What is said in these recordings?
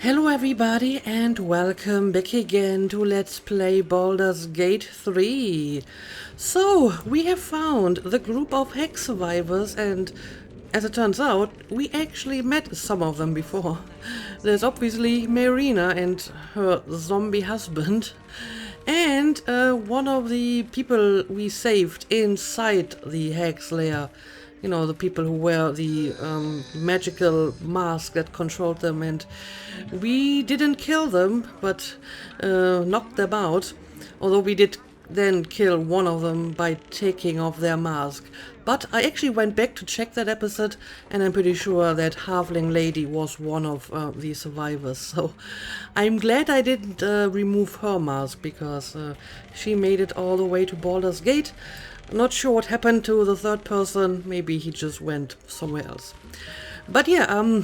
Hello everybody and welcome back again to Let's Play Baldur's Gate 3. So, we have found the group of hex survivors and as it turns out, we actually met some of them before. There's obviously Marina and her zombie husband and one of the people we saved inside the hex lair. You know, the people who wear the magical mask that controlled them, and we didn't kill them, but knocked them out. Although we did then kill one of them by taking off their mask. But I actually went back to check that episode, and I'm pretty sure that Halfling Lady was one of the survivors. So I'm glad I didn't remove her mask, because she made it all the way to Baldur's Gate. Not sure what happened to the third person. Maybe he just went somewhere else. But yeah,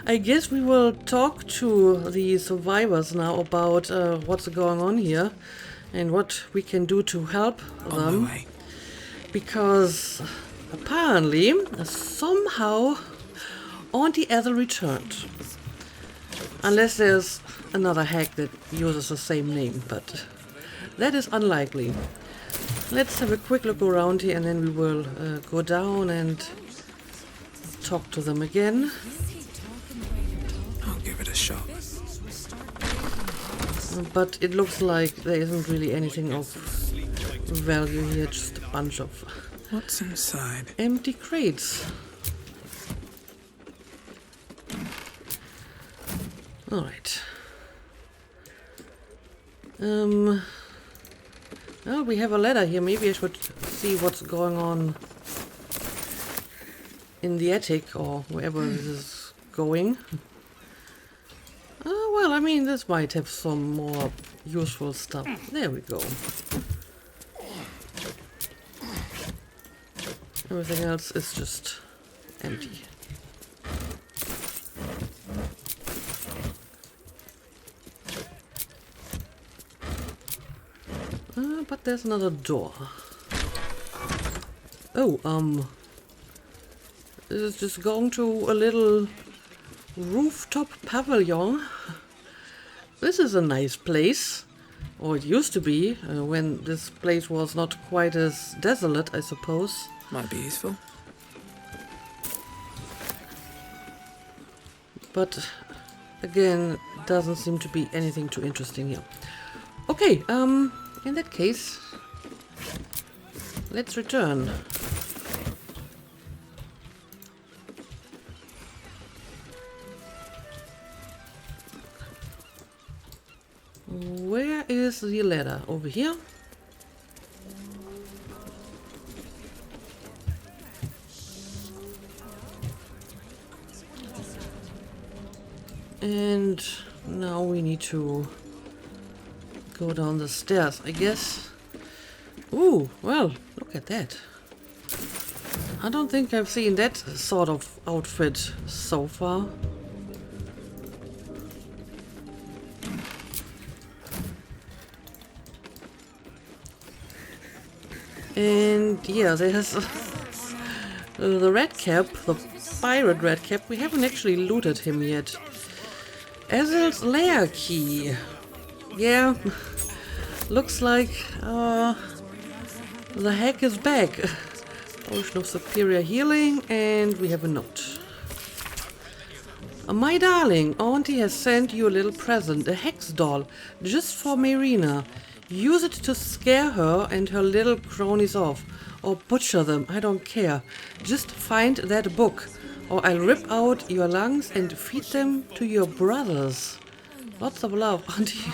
I guess we will talk to the survivors now about what's going on here and what we can do to help them. Because apparently, somehow, Auntie Ethel returned. Unless there's another hack that uses the same name, but that is unlikely. Let's have a quick look around here and then we will go down and talk to them again. I'll give it a shot. But it looks like there isn't really anything of value here, just a bunch of What's inside? empty crates. Alright. Well, we have a ladder here. Maybe I should see what's going on in the attic or wherever this is going. Well, I mean, this might have some more useful stuff. There we go. Everything else is just empty. But there's another door. Oh, this is just going to a little rooftop pavilion. This is a nice place. Or it used to be, when this place was not quite as desolate, I suppose. Might be useful. But again, doesn't seem to be anything too interesting here. Okay, in that case, let's return. Where is the ladder? Over here? And now we need to go down the stairs, I guess. Ooh, well, look at that. I don't think I've seen that sort of outfit so far. And yeah, there's the red cap, the pirate red cap. We haven't actually looted him yet. Azel's lair key. Yeah, looks like the hack is back. Ocean of Superior Healing, and we have a note. My darling, Auntie has sent you a little present, a hex doll, just for Marina. Use it to scare her and her little cronies off, or butcher them, I don't care. Just find that book, or I'll rip out your lungs and feed them to your brothers. Lots of love, Auntie.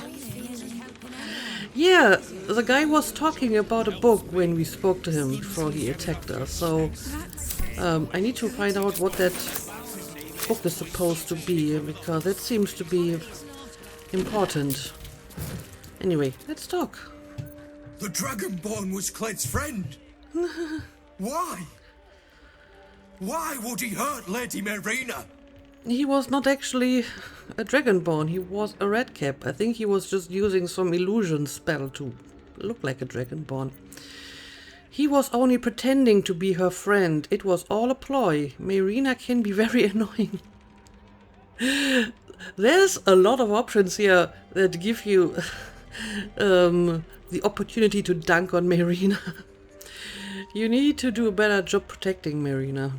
Yeah, the guy was talking about a book when we spoke to him before he attacked us, so I need to find out what that book is supposed to be, because it seems to be important. Anyway, let's talk. The Dragonborn was Cled's friend. Why? Why would he hurt Lady Marina? He was not actually a Dragonborn, he was a Redcap. I think he was just using some illusion spell to look like a Dragonborn. He was only pretending to be her friend. It was all a ploy. Marina can be very annoying. There's a lot of options here that give you the opportunity to dunk on Marina. You need to do a better job protecting Marina.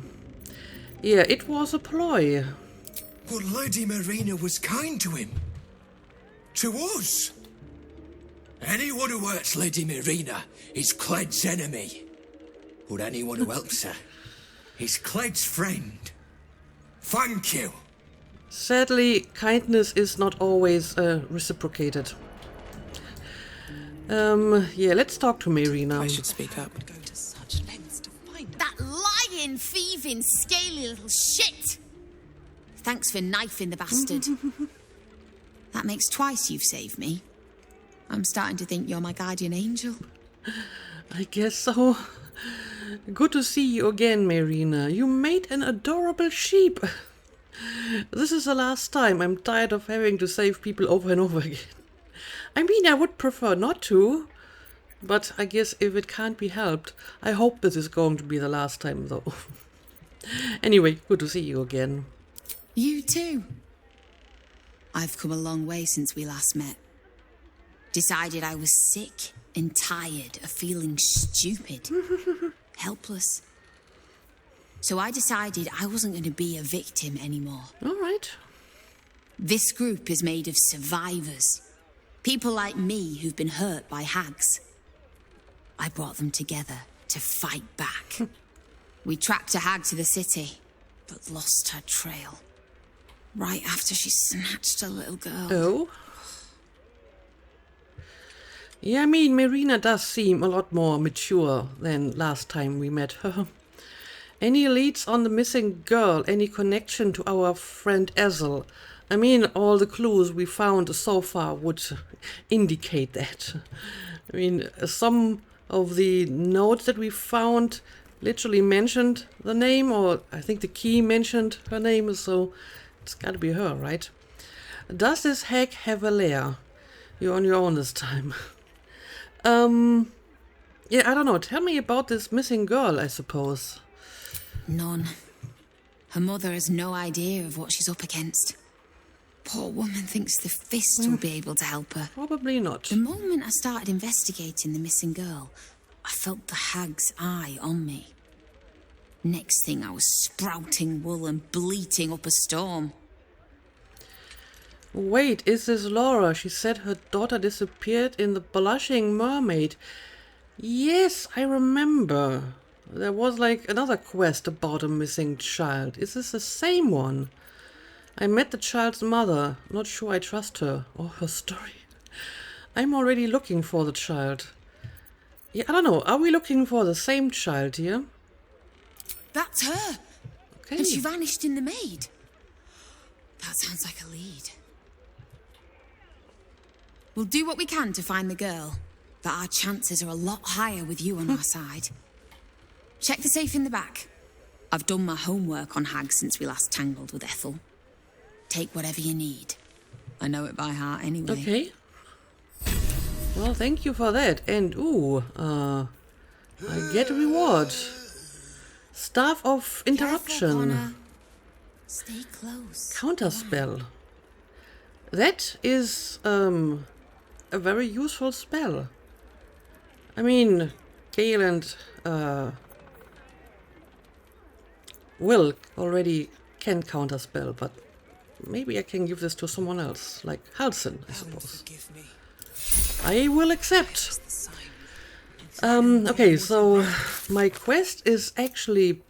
Yeah, it was a ploy. But Lady Marina was kind to him. To us. Anyone who hurts Lady Marina is Cled's enemy. But anyone who helps her is Cled's friend. Thank you. Sadly, kindness is not always reciprocated. Yeah, let's talk to Marina. I should speak up. Go to such lengths to find that lying, thieving, scaly little shit. Thanks for knifing the bastard. That makes twice you've saved me. I'm starting to think you're my guardian angel. I guess so. Good to see you again, Marina. You made an adorable sheep. This is the last time. I'm tired of having to save people over and over again. I mean, I would prefer not to, but I guess if it can't be helped, I hope this is going to be the last time, though. Anyway, good to see you again. You too. I've come a long way since we last met. Decided I was sick and tired of feeling stupid, helpless. So I decided I wasn't going to be a victim anymore. All right. This group is made of survivors. People like me who've been hurt by hags. I brought them together to fight back. We tracked a hag to the city, but lost her trail. Right after she snatched a little girl. Oh? Yeah, I mean, Marina does seem a lot more mature than last time we met her. Any leads on the missing girl? Any connection to our friend Ezel? I mean, all the clues we found so far would indicate that. I mean, some of the notes that we found literally mentioned the name, or I think the key mentioned her name, so it's gotta be her, right? Does this hag have a lair? You're on your own this time. Yeah, I don't know. Tell me about this missing girl, I suppose. None. Her mother has no idea of what she's up against. Poor woman thinks the fist will be able to help her. Probably not. The moment I started investigating the missing girl, I felt the hag's eye on me. Next thing, I was sprouting wool and bleating up a storm. Wait, is this Laura? She said her daughter disappeared in the Blushing Mermaid. Yes, I remember. There was like another quest about a missing child. Is this the same one? I met the child's mother. Not sure I trust her or her story. I'm already looking for the child. Yeah, I don't know. Are we looking for the same child here? That's her! Okay. And she vanished in the maid. That sounds like a lead. We'll do what we can to find the girl, but our chances are a lot higher with you on our side. Check the safe in the back. I've done my homework on hags since we last tangled with Ethel. Take whatever you need. I know it by heart anyway. Okay. Well, thank you for that. And, I get a reward. Staff of Interruption. Careful, Connor. Stay close. Counterspell. That is, a very useful spell. I mean, Gale and, Will already can counterspell, but maybe I can give this to someone else, like Halson, I suppose. Forgive me. I will accept. The sign. Okay, so my quest is actually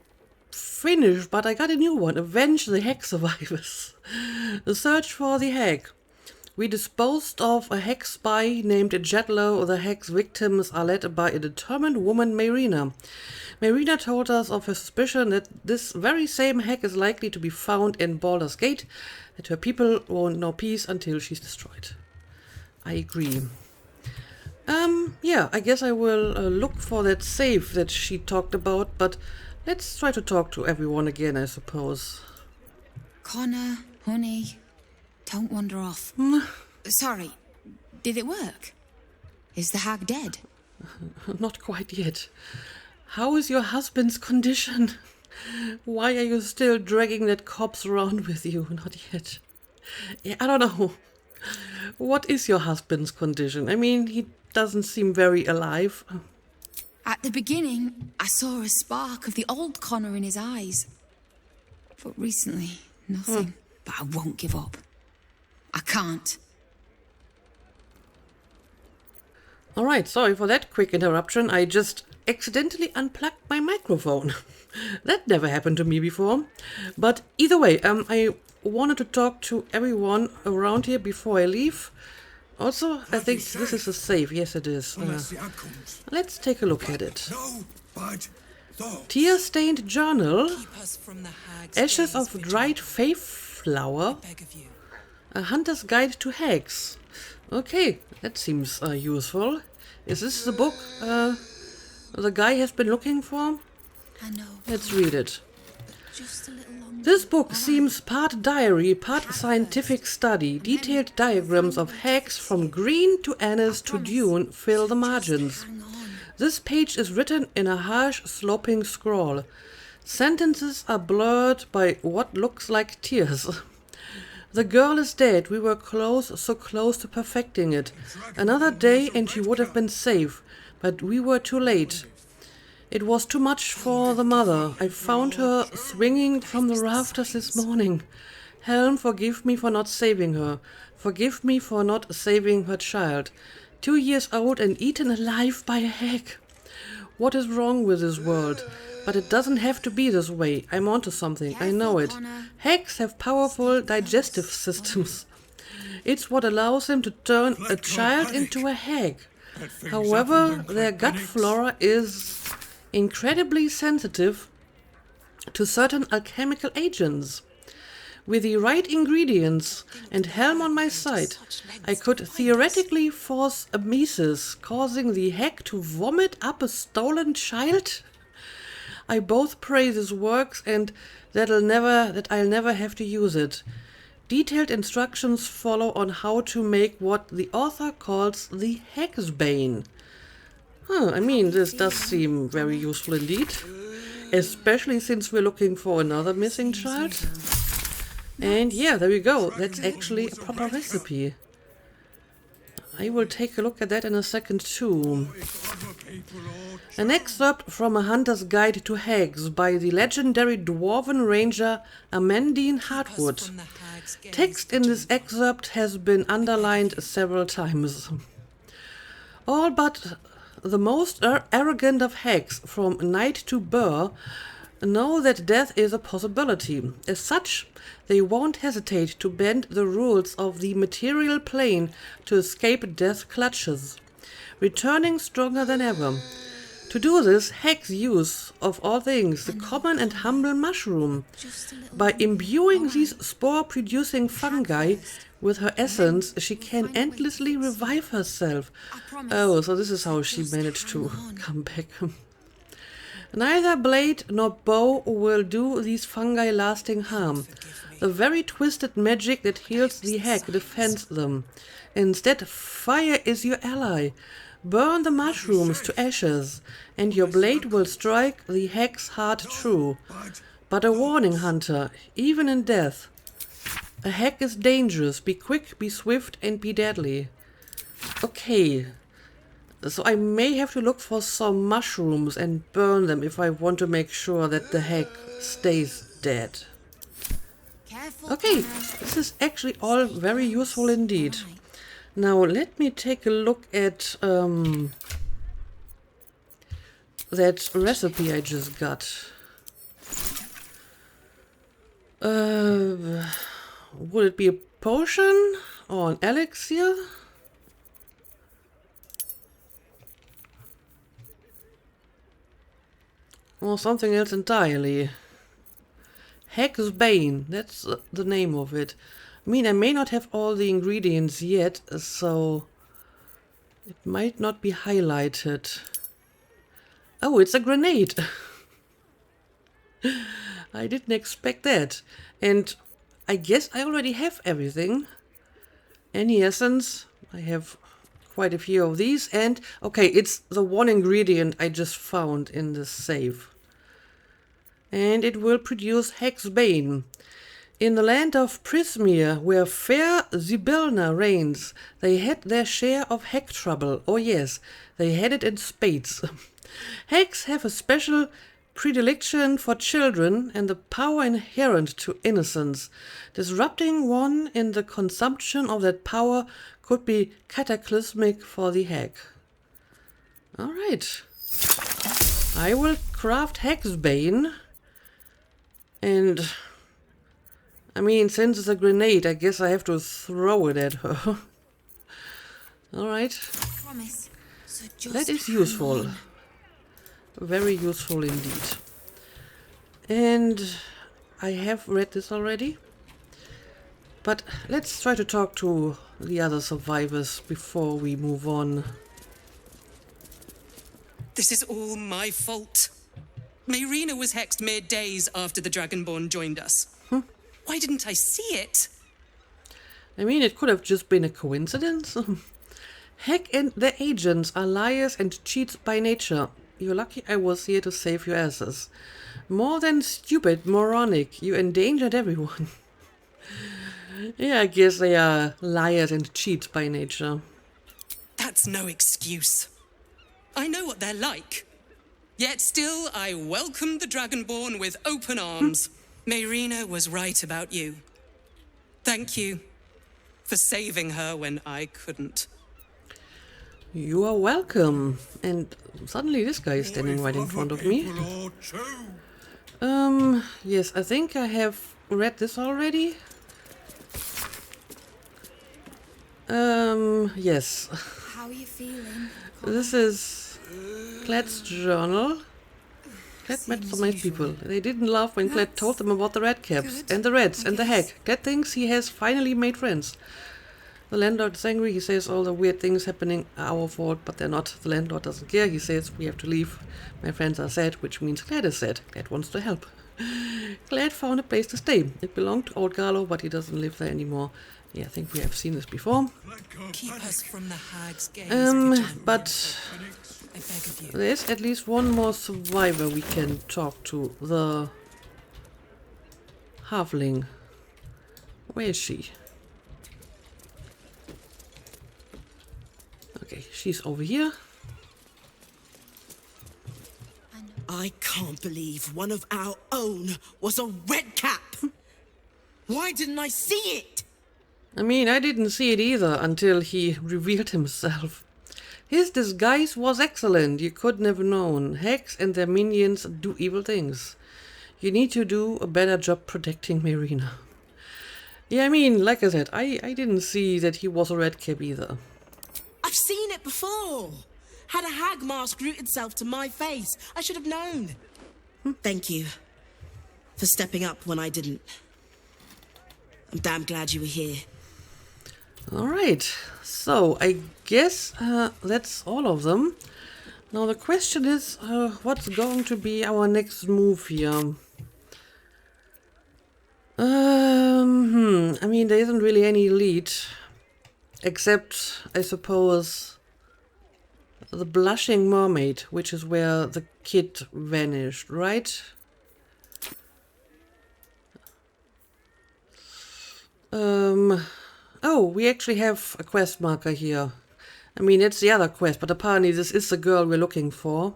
finished, but I got a new one. Avenge the hag survivors. The search for the hag. We disposed of a hag spy named Jetlo. The hag's victims are led by a determined woman, Marina. Marina told us of her suspicion that this very same hag is likely to be found in Baldur's Gate, that her people won't know peace until she's destroyed. I agree. Yeah, I guess I will look for that safe that she talked about, but let's try to talk to everyone again, I suppose. Connor, honey, don't wander off. Sorry, did it work? Is the hag dead? Not quite yet. How is your husband's condition? Why are you still dragging that corpse around with you? Not yet. Yeah, I don't know. What is your husband's condition? I mean, he doesn't seem very alive. At the beginning, I saw a spark of the old Connor in his eyes. But recently, nothing. But I won't give up. I can't. Alright, sorry for that quick interruption. I just accidentally unplugged my microphone. That never happened to me before. But either way, I wanted to talk to everyone around here before I leave. Also, I think this is a safe. Yes, it is. Let's take a look at it. No bad thoughts. Tear-stained journal. Keep us from the hag's Ashes gaze, of Vigil. dried faith flower. Beg of you. A hunter's guide to hags. Okay, that seems useful. Is this the book the guy has been looking for? I know. Let's read it. Just a little longer. This book seems part diary, part scientific study. Detailed diagrams of hags from green to anise to dune fill the margins. Hang on. This page is written in a harsh, sloping scrawl. Sentences are blurred by what looks like tears. The girl is dead. We were close, so close to perfecting it. Another day and she would have been safe, but we were too late. It was too much for the mother. I found her swinging from the rafters this morning. Helm, forgive me for not saving her. Forgive me for not saving her child. 2 years old and eaten alive by a hag. What is wrong with this world? But it doesn't have to be this way. I'm onto something. I know it. Hags have powerful digestive systems. It's what allows them to turn a child into a hag. However, their gut flora is incredibly sensitive to certain alchemical agents. With the right ingredients and Helm on my side, I could theoretically force a mesis, causing the hag to vomit up a stolen child. I both pray this works and that I'll never have to use it. Detailed instructions follow on how to make what the author calls the hag's bane. I mean, this does seem very useful indeed, especially since we're looking for another missing child. And yeah, there we go. That's actually a proper recipe. I will take a look at that in a second too. An excerpt from A Hunter's Guide to Hags by the legendary dwarven ranger Amandine Hartwood. From the hag's gaze, Text in this excerpt has been underlined several times. All but the most arrogant of hags, from knight to burr, know that death is a possibility. As such, they won't hesitate to bend the rules of the material plane to escape death's clutches, returning stronger than ever. To do this, hags use, of all things, the common and humble mushroom. Just a little. By imbuing these spore-producing fungi with her essence, she can endlessly revive herself. Oh, so this is how she managed to come back. Neither blade nor bow will do these fungi lasting harm. The very twisted magic that heals the hag defends them. Instead, fire is your ally. Burn the mushrooms to ashes, and your blade will strike the hag's heart true. But a warning, hunter, even in death. A hag is dangerous. Be quick, be swift, and be deadly. Okay. So I may have to look for some mushrooms and burn them if I want to make sure that the hag stays dead. Careful, Okay, Connor. this is actually all very useful indeed. Now let me take a look at that recipe I just got. Would it be a potion or an elixir? Or something else entirely. Hag's Bane, that's the name of it. I mean, I may not have all the ingredients yet, so it might not be highlighted. Oh, it's a grenade! I didn't expect that. And I guess I already have everything. Any essence, I have quite a few of these. And, okay, it's the one ingredient I just found in the safe. And it will produce Hag's Bane. In the land of Prismere, where fair Zibelna reigns, they had their share of heck trouble. Oh yes, they had it in spades. Hecks have a special predilection for children and the power inherent to innocence. Disrupting one in the consumption of that power could be cataclysmic for the heck. Alright. I will craft Hexbane. And I mean, since it's a grenade, I guess I have to throw it at her. Alright. Promise. So just That is hang useful. on. Very useful indeed. And I have read this already. But let's try to talk to the other survivors before we move on. This is all my fault. Mayrina was hexed mere days after the Dragonborn joined us. Why didn't I see it? I mean, it could have just been a coincidence. Heck and their agents are liars and cheats by nature. You're lucky I was here to save your asses. More than stupid, moronic, you endangered everyone. Yeah, I guess they are liars and cheats by nature. That's no excuse. I know what they're like. Yet still, I welcomed the Dragonborn with open arms. Mayrina was right about you. Thank you for saving her when I couldn't. You are welcome. And suddenly this guy is standing right in front of me. Yes, I think I have read this already. Yes. How are you feeling? This is Cled's journal. Cled met some nice people. They didn't laugh when Cled told them about the red caps and the reds and the heck. Cled thinks he has finally made friends. The landlord is angry. He says all the weird things happening are our fault, but they're not. The landlord doesn't care. He says we have to leave. My friends are sad, which means Cled is sad. Cled wants to help. Cled found a place to stay. It belonged to old Garlo, but he doesn't live there anymore. Yeah, I think we have seen this before. Keep us from the hag's gaze. But I beg of you. there's at least one more survivor we can talk to. The halfling. Where is she? Okay, she's over here. I can't believe one of our own was a red cap. Why didn't I see it? I mean, I didn't see it either until he revealed himself. His disguise was excellent. You couldn't have known. Hacks and their minions do evil things. You need to do a better job protecting Mayrina. Yeah, I mean, like I said, I didn't see that he was a red cap either. I've seen it before. Had a hag mask root itself to my face. I should have known. Thank you for stepping up when I didn't. I'm damn glad you were here. Alright, so I guess that's all of them. Now the question is, what's going to be our next move here? I mean, there isn't really any lead. Except, I suppose, the Blushing Mermaid, which is where the kid vanished, right? Oh, we actually have a quest marker here. I mean, it's the other quest, but apparently this is the girl we're looking for.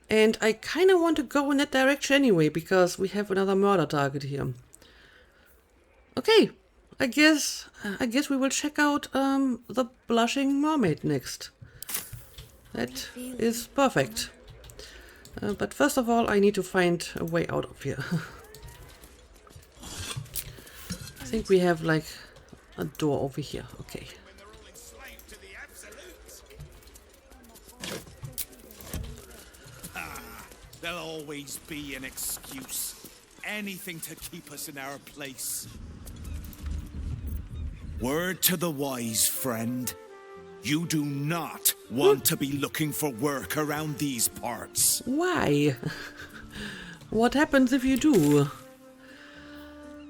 And I kind of want to go in that direction anyway, because we have another murder target here. Okay, I guess we will check out the Blushing Mermaid next. That is perfect. But first of all, I need to find a way out of here. I think we have like a door over here. Okay. There'll always be an excuse. Anything to keep us in our place. Word to the wise, friend. You do not want to be looking for work around these parts. Why? What happens if you do?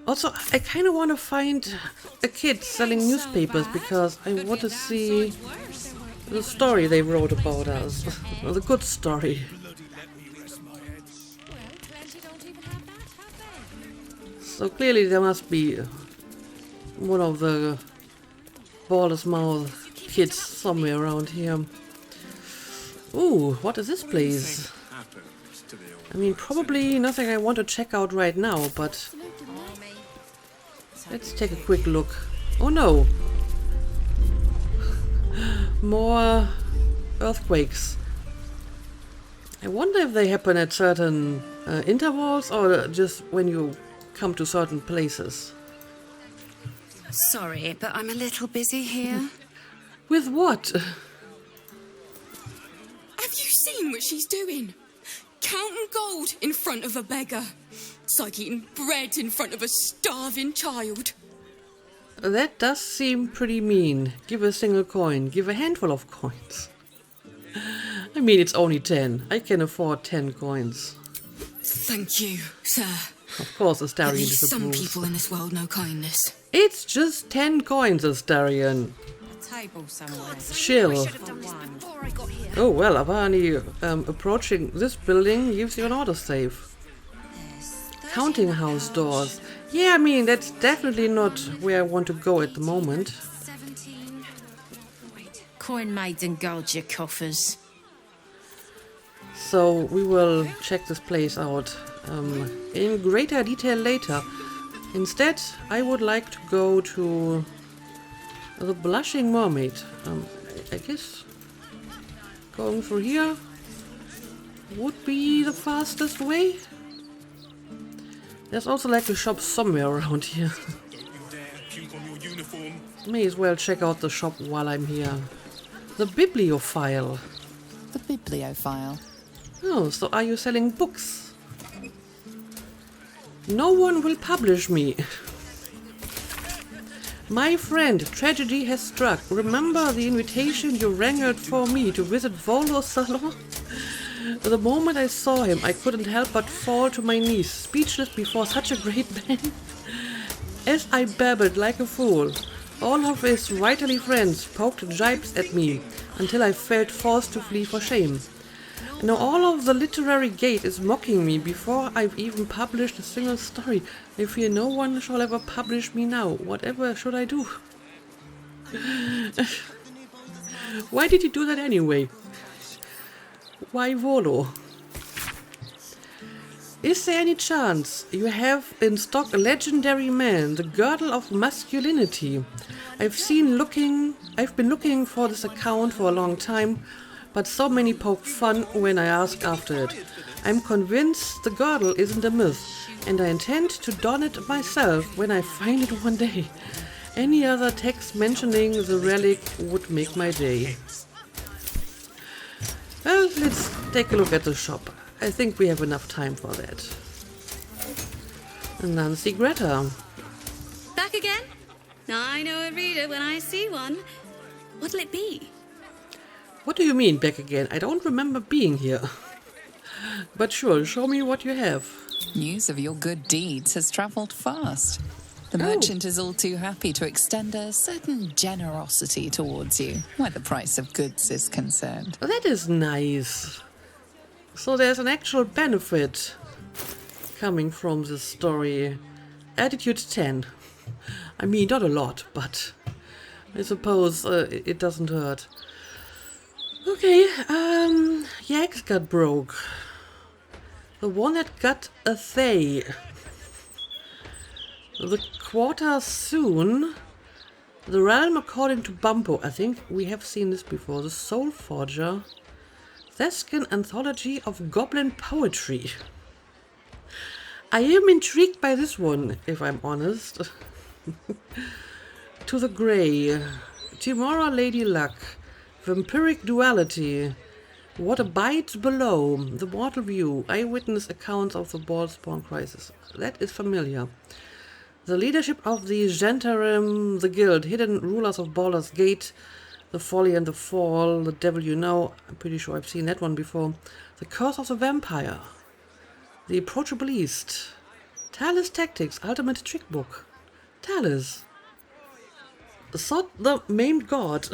Also, I kind of want to find a kid selling newspapers because I want to see the story they wrote about us. The good story. So clearly there must be one of the Baldur's Mouth kids somewhere around here. Ooh, what is this place? I mean, probably nothing I want to check out right now, but let's take a quick look. Oh no! More earthquakes. I wonder if they happen at certain intervals or just when you come to certain places. Sorry, but I'm a little busy here. With what? Have you seen what she's doing? Counting gold in front of a beggar. It's like eating bread in front of a starving child. That does seem pretty mean. Give a single coin. Give a handful of coins. I mean, it's only 10. I can afford 10 coins. Thank you, sir. Of course, Astarion At least some disapproves. people in this world know kindness. It's just 10 coins, Astarion. Table somewhere. Chill. Oh, well, apparently approaching this building gives you an autosave. Counting house doors. Yeah, I mean, that's definitely not where I want to go at the moment. 17. Coin maids and guard your coffers. So we will check this place out in greater detail later. Instead, I would like to go to the Blushing Mermaid. I guess going through here would be the fastest way. There's also like a shop somewhere around here. May as well check out the shop while I'm here. The Bibliophile. The Bibliophile. Oh, so are you selling books? No one will publish me. My friend, tragedy has struck. Remember the invitation you wrangled for me to visit Volo's salon? The moment I saw him, I couldn't help but fall to my knees, speechless before such a great man. As I babbled like a fool, all of his writerly friends poked jibes at me, until I felt forced to flee for shame. Now all of the literary gate is mocking me before I've even published a single story. I fear no one shall ever publish me now. Whatever should I do? Why did you do that anyway? Why Volo? Is there any chance you have in stock a legendary man, the girdle of masculinity? I've been looking for this account for a long time, but so many poke fun when I ask after it. I'm convinced the girdle isn't a myth, and I intend to don it myself when I find it one day. Any other text mentioning the relic would make my day. Well, let's take a look at the shop. I think we have enough time for that. Nancy Greta. Back again? I know a reader when I see one. What'll it be? What do you mean, back again? I don't remember being here. But sure, show me what you have. News of your good deeds has travelled fast. The merchant is all too happy to extend a certain generosity towards you, where the price of goods is concerned. That is nice. So there's an actual benefit coming from this story. Attitude 10. I mean, not a lot, but I suppose it doesn't hurt. Okay, Yax got broke. The one that got a Thay. The quarter soon. The realm according to Bumpo. I think we have seen this before. The Soul Forger. Thescan Anthology of Goblin Poetry. I am intrigued by this one, if I'm honest. To the Grey. Timora Lady Luck. Vampiric Duality. What abides below. The Mortal View. Eyewitness accounts of the Ballspawn Crisis. That is familiar. The leadership of the Gentarim, the Guild, hidden rulers of Baldur's Gate, the Folly and the Fall, the Devil You Know. I'm pretty sure I've seen that one before. The Curse of the Vampire. The Approachable East. Talis Tactics, Ultimate Trick Book. Talis. Sod the Maimed God.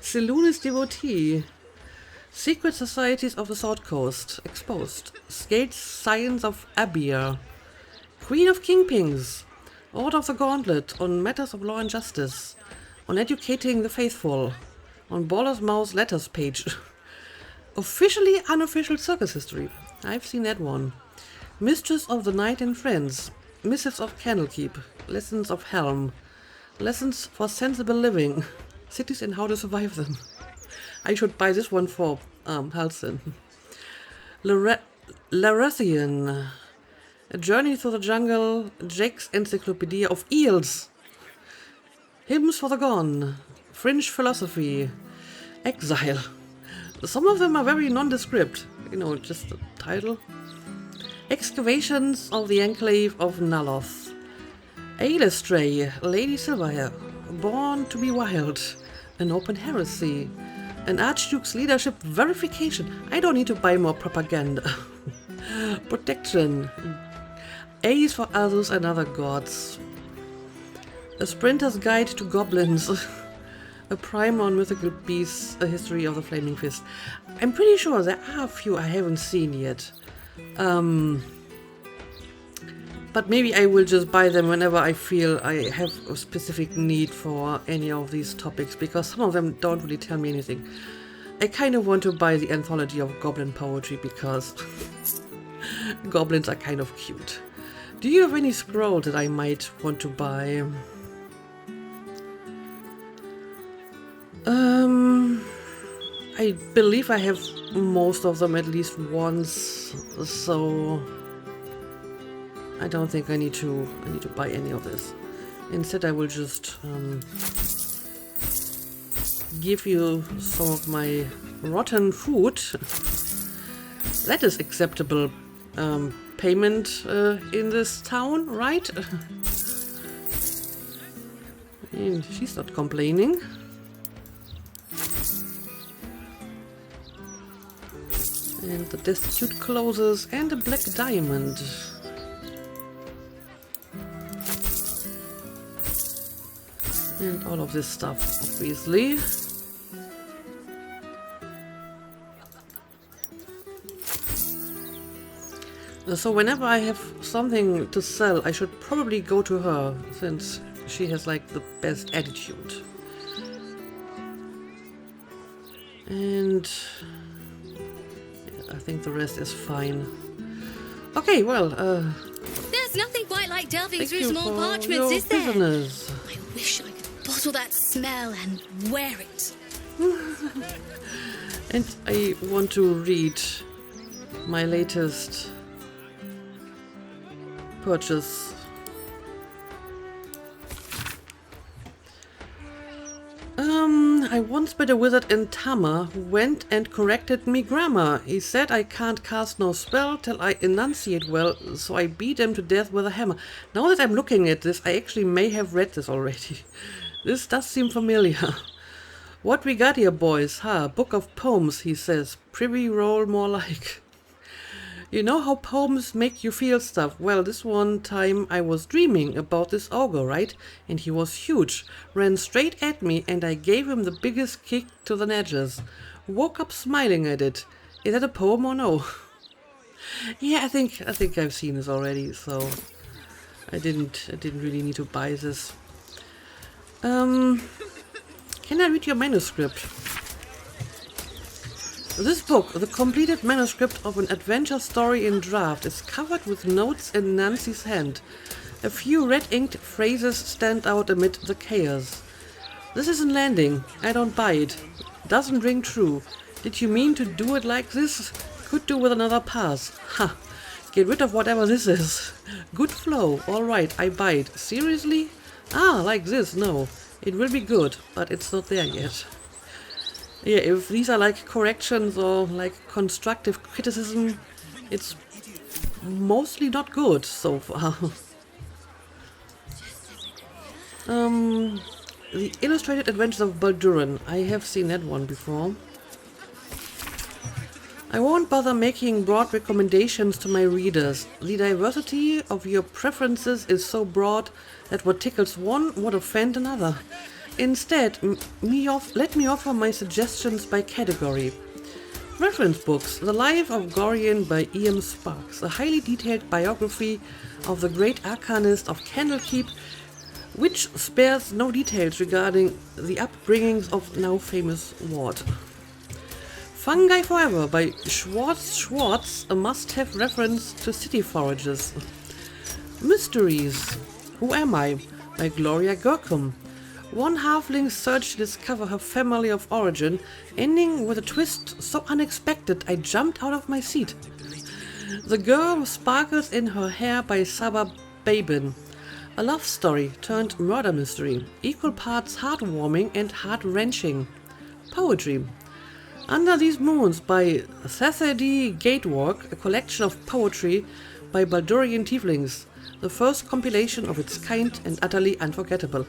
Selunis Devotee. Secret Societies of the Sword Coast. Exposed. Skate's Science of Abir. Queen of Kingpins, Order of the Gauntlet, on matters of law and justice, on educating the faithful, on Baller's Mouse letters page, officially unofficial circus history. I've seen that one. Mistress of the Night and Friends, Missives of Candlekeep, Lessons of Helm, Lessons for Sensible Living, Cities and How to Survive Them. I should buy this one for Halcyon. Larathian, A Journey Through the Jungle, Jake's Encyclopedia of Eels, Hymns for the Gone, Fringe Philosophy, Exile. Some of them are very nondescript, you know, just the title. Excavations of the Enclave of Naloth, Ailestray, Lady Silverhair, Born to be Wild, An Open Heresy, An Archduke's Leadership Verification. I don't need to buy more propaganda. Protection, A's for Others and Other Gods, A Sprinter's Guide to Goblins, A Primer on Mythical Beasts, A History of the Flaming Fist. I'm pretty sure there are a few I haven't seen yet. But maybe I will just buy them whenever I feel I have a specific need for any of these topics, because some of them don't really tell me anything. I kind of want to buy the anthology of goblin poetry because goblins are kind of cute. Do you have any scrolls that I might want to buy? I believe I have most of them at least once, so I don't think I need to buy any of this. Instead, I will just give you some of my rotten food. That is acceptable payment in this town, right? And she's not complaining. And the destitute clothes and a black diamond. And all of this stuff, obviously. So whenever I have something to sell, I should probably go to her, since she has like the best attitude. And I think the rest is fine. Okay, well, there's nothing quite like delving thank through you small for parchments, your is there? prisoners. I wish I could bottle that smell and wear it. And I want to read my latest purchase. I once met a wizard in Tama who went and corrected me grammar. He said I can't cast no spell till I enunciate well, so I beat him to death with a hammer. Now that I'm looking at this, I actually may have read this already. This does seem familiar. What we got here, boys? Book of poems, he says. Privy roll more like. You know how poems make you feel stuff? Well, this one time I was dreaming about this ogre, right? And he was huge, ran straight at me, and I gave him the biggest kick to the edges. Woke up smiling at it. Is that a poem or no? Yeah, I think I've seen this already, so I didn't really need to buy this. Can I read your manuscript? This book, the completed manuscript of an adventure story in draft, is covered with notes in Nancy's hand. A few red-inked phrases stand out amid the chaos. This isn't landing. I don't buy it. Doesn't ring true. Did you mean to do it like this? Could do with another pass. Ha! Get rid of whatever this is. Good flow. Alright, I buy it. Seriously? Like this. No. It will be good, but it's not there yet. Yeah, if these are like corrections or like constructive criticism, it's mostly not good so far. The Illustrated Adventures of Baldur. I have seen that one before. I won't bother making broad recommendations to my readers. The diversity of your preferences is so broad that what tickles one would offend another. Instead, let me offer my suggestions by category. Reference books: The Life of Gorian by E.M. Sparks, a highly detailed biography of the great arcanist of Candlekeep, which spares no details regarding the upbringings of now famous Ward. Fungi Forever by Schwartz, a must-have reference to city forages. Mysteries: Who Am I? By Gloria Gurkum. One halfling's search to discover her family of origin, ending with a twist so unexpected I jumped out of my seat. The Girl with Sparkles in Her Hair by Saba Babin. A love story turned murder mystery, equal parts heartwarming and heart-wrenching. Poetry: Under These Moons by Sathadi Gatewalk, a collection of poetry by Baldurian tieflings, the first compilation of its kind and utterly unforgettable.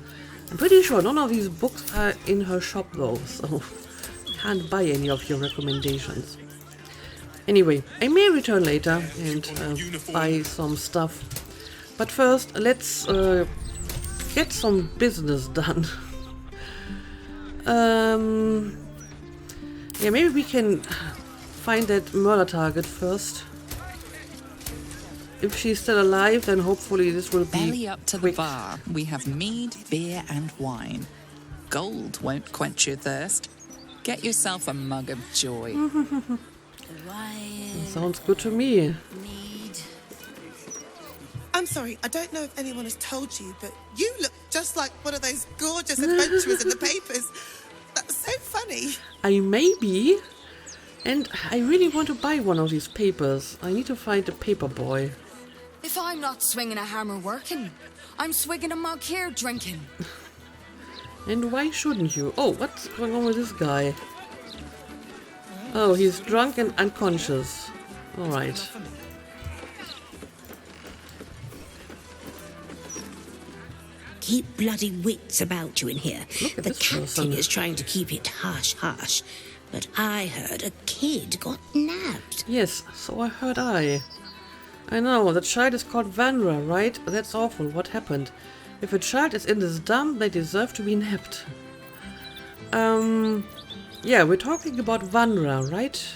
I'm pretty sure none of these books are in her shop though, so can't buy any of your recommendations. Anyway, I may return later and buy some stuff. But first, let's get some business done. Yeah, maybe we can find that murder target first. If she's still alive, then hopefully this will be Belly up to quick. the bar. We have mead, beer, and wine. Gold won't quench your thirst. Get yourself a mug of joy. Sounds good to me. I'm sorry, I don't know if anyone has told you, but you look just like one of those gorgeous adventurers in the papers. That's so funny. I may be, and I really want to buy one of these papers. I need to find a paper boy. If I'm not swinging a hammer working, I'm swigging a mug here drinking. And why shouldn't you? Oh, what's going on with this guy? Oh, he's drunk and unconscious. Alright. Keep bloody wits about you in here. Look at The this captain person. is trying to keep it hush-hush. But I heard a kid got nabbed. Yes, so I heard I know, the child is called Vanra, right? That's awful. What happened? If a child is in this dump, they deserve to be nabbed. Yeah, we're talking about Vanra, right?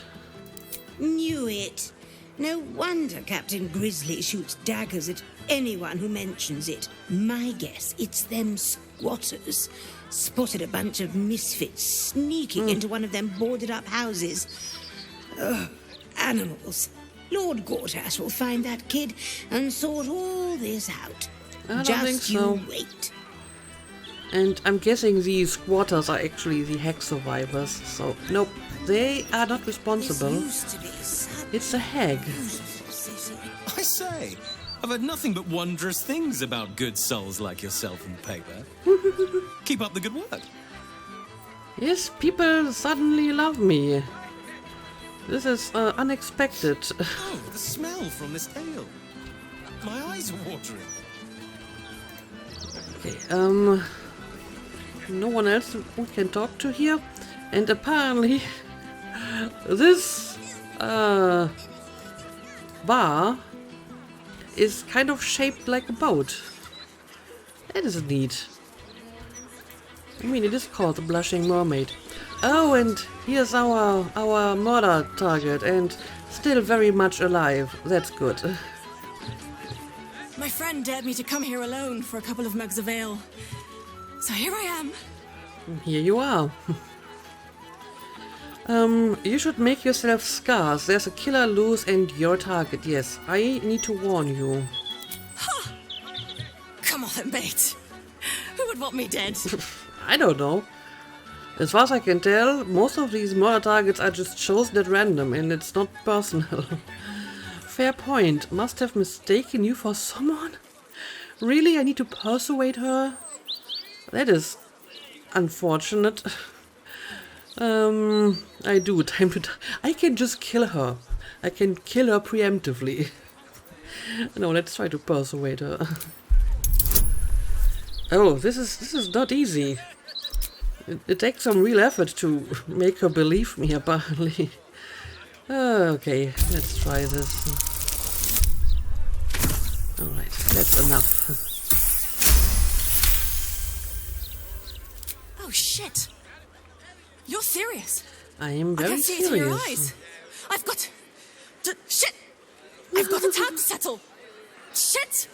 Knew it. No wonder Captain Grizzly shoots daggers at anyone who mentions it. My guess, it's them squatters. Spotted a bunch of misfits sneaking into one of them boarded-up houses. Ugh, animals. Lord Gortash will find that kid and sort all this out. I don't Just think you so. wait. And I'm guessing these squatters are actually the hex survivors, so nope, they are not responsible. This used to be such It's a hag. a beautiful city. I say, I've heard nothing but wondrous things about good souls like yourself in the paper. Keep up the good work. Yes, people suddenly love me. This is unexpected. Oh, the smell from this ale. My eyes are watering. Okay, no one else we can talk to here. And apparently, this bar is kind of shaped like a boat. That is neat. I mean, it is called the Blushing Mermaid. Oh, and here's our murder target, and still very much alive. That's good. My friend dared me to come here alone for a couple of mugs of ale. So here I am. Here you are. You should make yourself scarce. There's a killer loose and your target. Yes, I need to warn you. Ha! Come on then, mate. Who would want me dead? I don't know. As far as I can tell, most of these murder targets are just chosen at random and it's not personal. Fair point. Must have mistaken you for someone? Really? I need to persuade her? That is unfortunate. I do. Time to I can just kill her. I can kill her preemptively. No, let's try to persuade her. Oh, this is not easy. It takes some real effort to make her believe me, apparently. Okay, let's try this. Alright, that's enough. Oh shit! You're serious? I am I very can see it in your curious. eyes. I've got... Shit! I've got a tab to settle. Shit!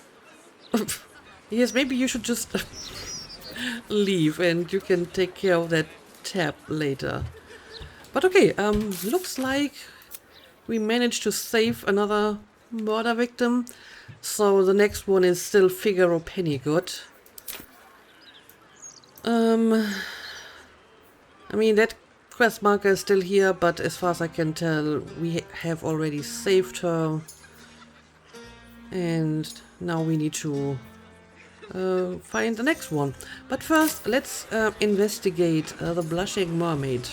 Yes, maybe you should just leave and you can take care of that tab later. But okay, looks like we managed to save another murder victim. So the next one is still Figaro Pennygood. I mean, that quest marker is still here, but as far as I can tell, we have already saved her. And now we need to find the next one. But first, let's investigate the Blushing Mermaid.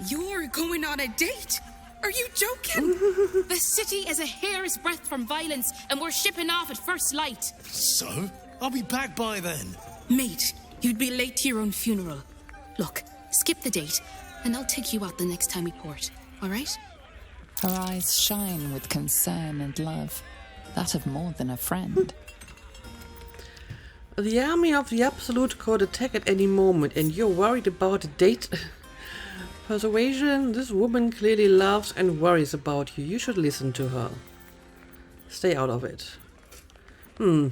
You're going on a date? Are you joking? The city is a hair's breadth from violence, and we're shipping off at first light. So? I'll be back by then. Mate, you'd be late to your own funeral. Look, skip the date, and I'll take you out the next time we port, all right? Her eyes shine with concern and love, that of more than a friend. The army of the Absolute could attack at any moment, and you're worried about a date? Persuasion, this woman clearly loves and worries about you. You should listen to her. Stay out of it. I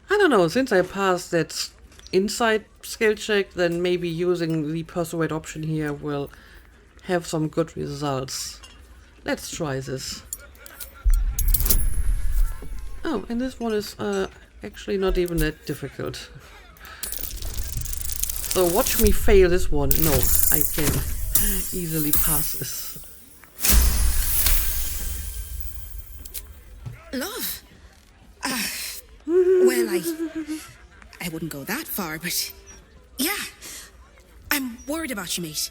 don't know, since I passed that insight skill check, then maybe using the persuade option here will have some good results. Let's try this. Oh, and this one is actually not even that difficult. So watch me fail this one. No, I can easily pass this. Love? Well, I wouldn't go that far, but yeah, I'm worried about you, mate.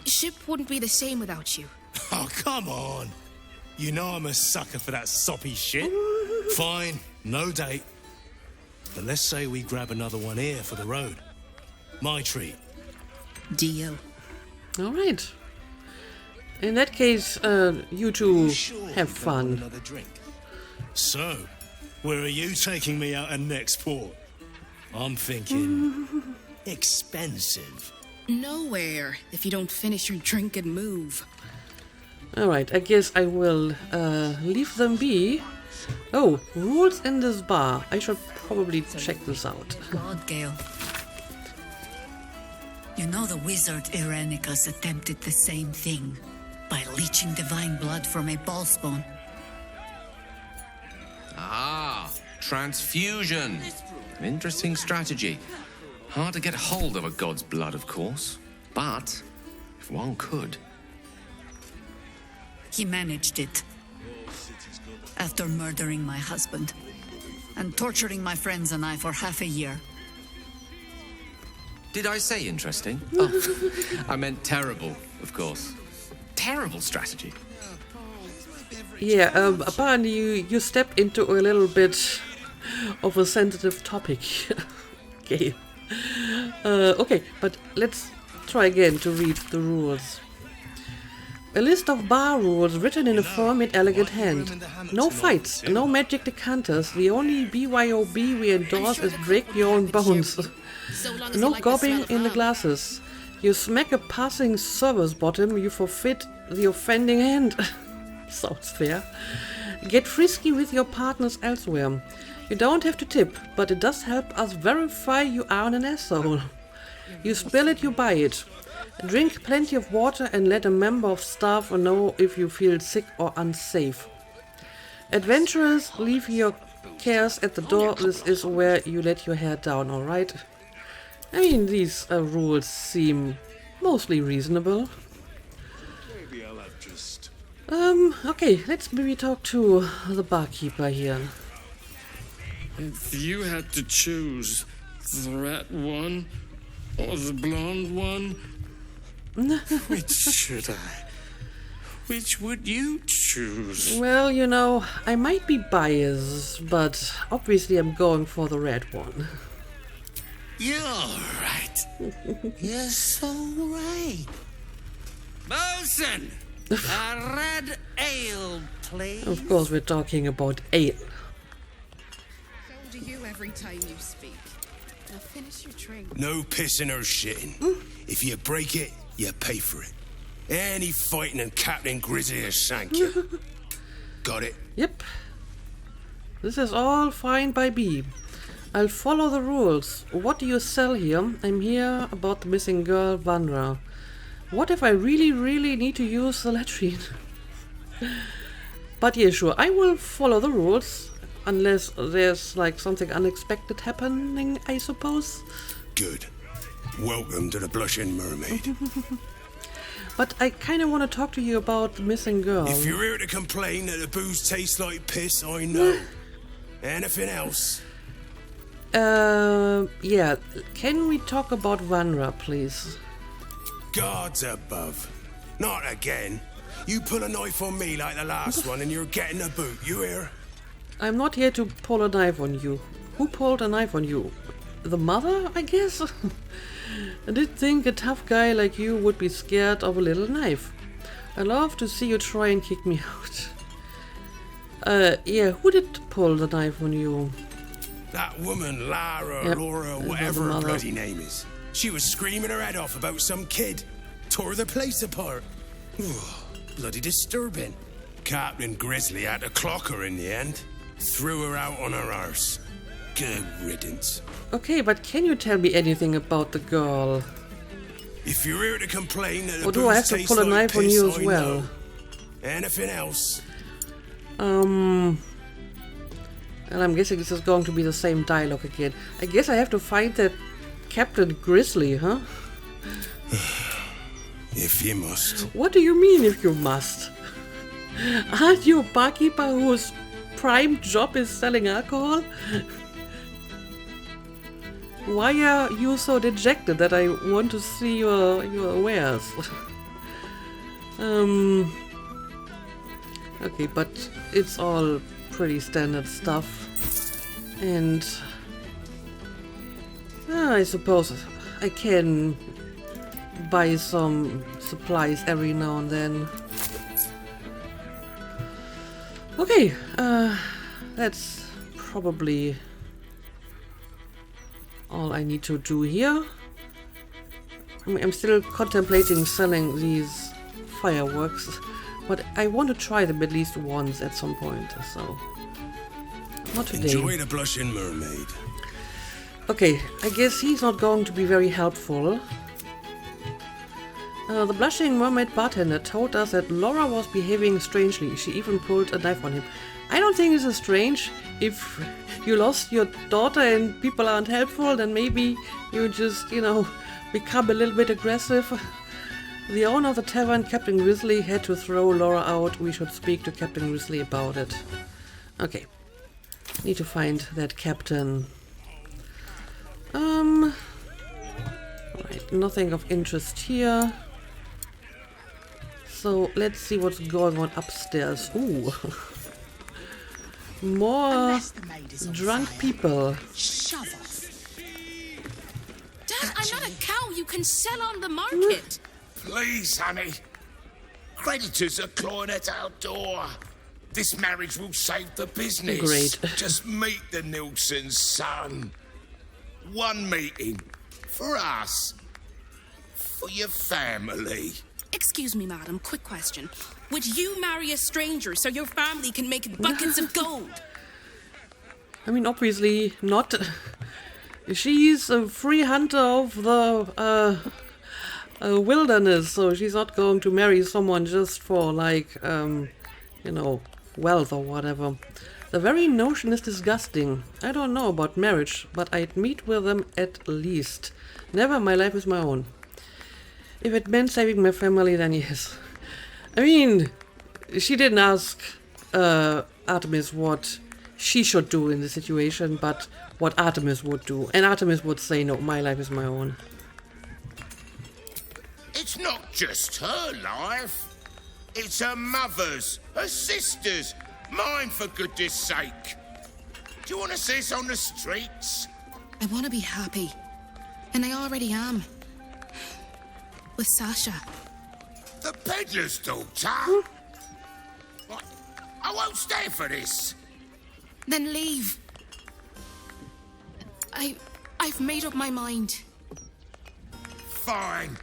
Ship wouldn't be the same without you. Oh, come on. You know I'm a sucker for that soppy shit. Fine, no date. But let's say we grab another one here for the road. My treat. Deal. Alright. In that case, you two have fun. Another drink. So, where are you taking me out at next port? I'm thinking expensive. Nowhere, if you don't finish your drink and move. Alright, I guess I will leave them be. Oh, rules in this bar. I should probably check this out. God, Gale. You know the wizard Irenicus attempted the same thing by leeching divine blood from a ball spawn. Ah, transfusion. An interesting strategy. Hard to get hold of a god's blood, of course. But if one could. He managed it. After murdering my husband and torturing my friends and I for half a year. Did I say interesting? Oh, I meant terrible, of course. Terrible strategy. Yeah, apparently you stepped into a little bit of a sensitive topic. Okay. Okay, but let's try again to read the rules. A list of bar rules written in a firm and elegant hand. No fights, no magic decanters. The only BYOB we endorse is break your own bones. No gobbing in the glasses. You smack a passing server's bottom, you forfeit the offending hand. Sounds fair. Get frisky with your partners elsewhere. You don't have to tip, but it does help us verify you aren't an asshole. You spill it, you buy it. Drink plenty of water and let a member of staff know if you feel sick or unsafe. Adventurers, leave your cares at the door. This is where you let your hair down, alright? I mean, these rules seem mostly reasonable. Maybe I'll have just... Okay, let's maybe talk to the barkeeper here. If you had to choose the red one or the blonde one, which should I? Which would you choose? Well, you know, I might be biased, but obviously I'm going for the red one. You're right. You're so right. Bosun! A red ale, please. Of course, we're talking about ale. So do you every time you speak. Now finish your drink. No pissing or shitting. If you break it, you pay for it. Any fighting and Captain Grizzly will shank you. Got it? Yep. This is all fine by me. I'll follow the rules. What do you sell here? I'm here about the missing girl, Vanra. What if I really need to use the latrine? But yeah, sure, I will follow the rules. Unless there's like something unexpected happening, I suppose. Good. Welcome to the Blushing Mermaid. But I kind of want to talk to you about the missing girl. If you're here to complain that the booze tastes like piss, I know. Anything else? Yeah. Can we talk about Vanra, please? Gods above. Not again. You pull a knife on me like the last one and you're getting a boot, you hear? I'm not here to pull a knife on you. Who pulled a knife on you? The mother, I guess? I did think a tough guy like you would be scared of a little knife. I'd love to see you try and kick me out. Yeah, who did pull the knife on you? That woman, Lara, Yep. Laura, It was whatever the her mother. bloody name is. She was screaming her head off about some kid. Tore the place apart. Bloody disturbing. Captain Grizzly had to clock her in the end. Threw her out on her arse. Good riddance. Okay, but can you tell me anything about the girl? If you're here to complain that the Or do I have booze to tastes pull a like knife on piss, you as I well? know. Anything else? And I'm guessing this is going to be the same dialogue again. I guess I have to find that Captain Grizzly, huh? If you must. What do you mean, if you must? Aren't you a barkeeper whose prime job is selling alcohol? Why are you so dejected that I want to see your wares? Okay, but it's all pretty standard stuff. And I suppose I can buy some supplies every now and then. Okay, that's probably all I need to do here. I mean, I'm still contemplating selling these fireworks, but I want to try them at least once at some point, so not today. Enjoy the Blushing Mermaid. Okay, I guess he's not going to be very helpful. The Blushing Mermaid bartender told us that Laura was behaving strangely. She even pulled a knife on him. I don't think this is strange. If you lost your daughter and people aren't helpful, then maybe you just, become a little bit aggressive. The owner of the tavern, Captain Grizzly, had to throw Laura out. We should speak to Captain Grizzly about it. Okay. Need to find that captain. Right, nothing of interest here. So let's see what's going on upstairs. Ooh. More drunk people. Shove off. Dad, I'm not a cow you can sell on the market. Please, honey. Creditors are clawing at our door. This marriage will save the business. Great. Just meet the Nilsson's son. One meeting. For us. For your family. Excuse me, madam, quick question. Would you marry a stranger so your family can make buckets of gold? I mean, obviously not. She's a free hunter of the wilderness, so she's not going to marry someone just for, wealth or whatever. The very notion is disgusting. I don't know about marriage, but I'd meet with them at least. Never, my life is my own. If it meant saving my family, then yes. I mean, she didn't ask Artemis what she should do in the situation, but what Artemis would do. And Artemis would say, no, my life is my own. It's not just her life. It's her mother's, her sister's, mine for goodness sake. Do you want to see us on the streets? I want to be happy. And I already am. With Sasha. The peddler's daughter? What? I won't stay for this. Then leave. I I've made up my mind. Fine,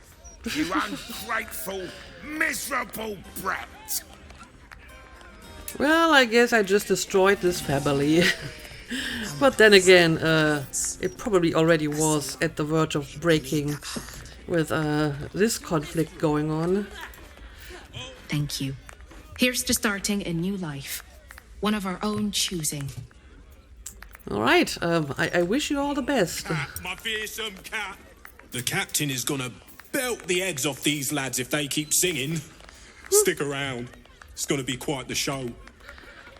you ungrateful, miserable brat. Well, I guess I just destroyed this family. But then again, it probably already was at the verge of breaking with this conflict going on. Thank you. Here's to starting a new life. One of our own choosing. Alright, I wish you all the best. My fearsome cat. The captain is gonna belt the eggs off these lads if they keep singing. Stick around. It's gonna be quite the show.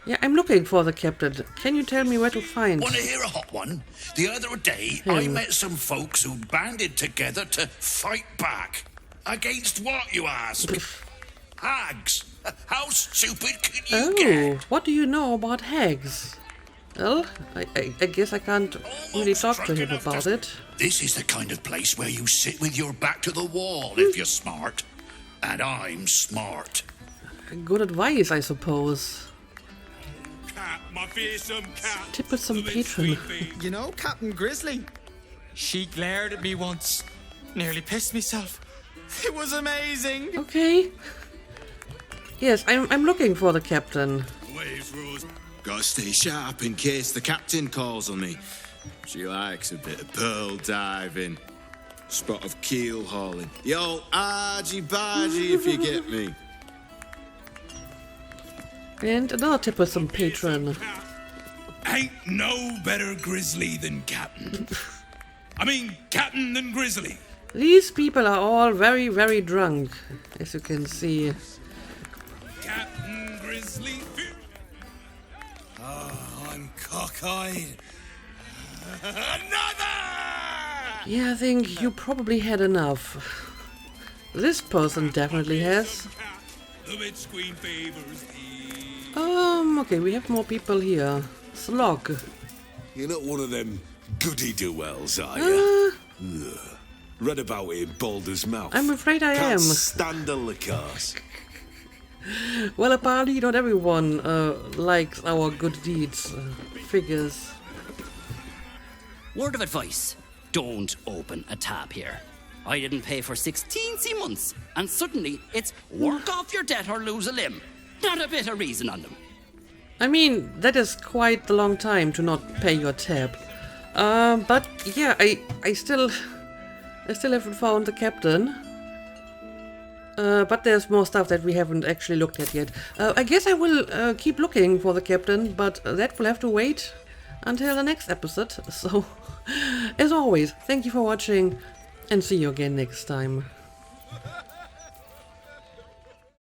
Yeah, I'm looking for the captain. Can you tell me where to find? Want to hear a hot one? The other day, I met some folks who banded together to fight back. Against what, you ask? Hags. How stupid can you get? What do you know about hags? Well, I guess I can't really talk to him about it. This is the kind of place where you sit with your back to the wall if you're smart. And I'm smart. Good advice, I suppose. My fearsome cat. Tip with some patron. You know, Captain Grizzly? She glared at me once. Nearly pissed myself. It was amazing. Okay. Yes, I'm looking for the captain. Gotta stay sharp in case the captain calls on me. She likes a bit of pearl diving, spot of keel hauling. Yo, argy-bargy if you get me. And another tip with some patron. Ain't no better grizzly than Captain. I mean, Captain than Grizzly. These people are all very, very drunk, as you can see. Captain Grizzly. Oh, I'm cockeyed. Another! Yeah, I think you probably had enough. This person definitely has. The mid-screen favors okay, we have more people here. Slog. You're not one of them goody-do-wells, are you? Read about it in Baldur's Mouth. I'm afraid I Can't am. stand the liquors. Well, apparently not everyone likes our good deeds. Figures. Word of advice, don't open a tab here. I didn't pay for 16 months, and suddenly it's work off your debt or lose a limb. Not a bit of reason on them. I mean, that is quite a long time to not pay your tab. But yeah, I still haven't found the captain. But there's more stuff that we haven't actually looked at yet. I guess I will keep looking for the captain, but that will have to wait until the next episode. So, as always, thank you for watching, and see you again next time.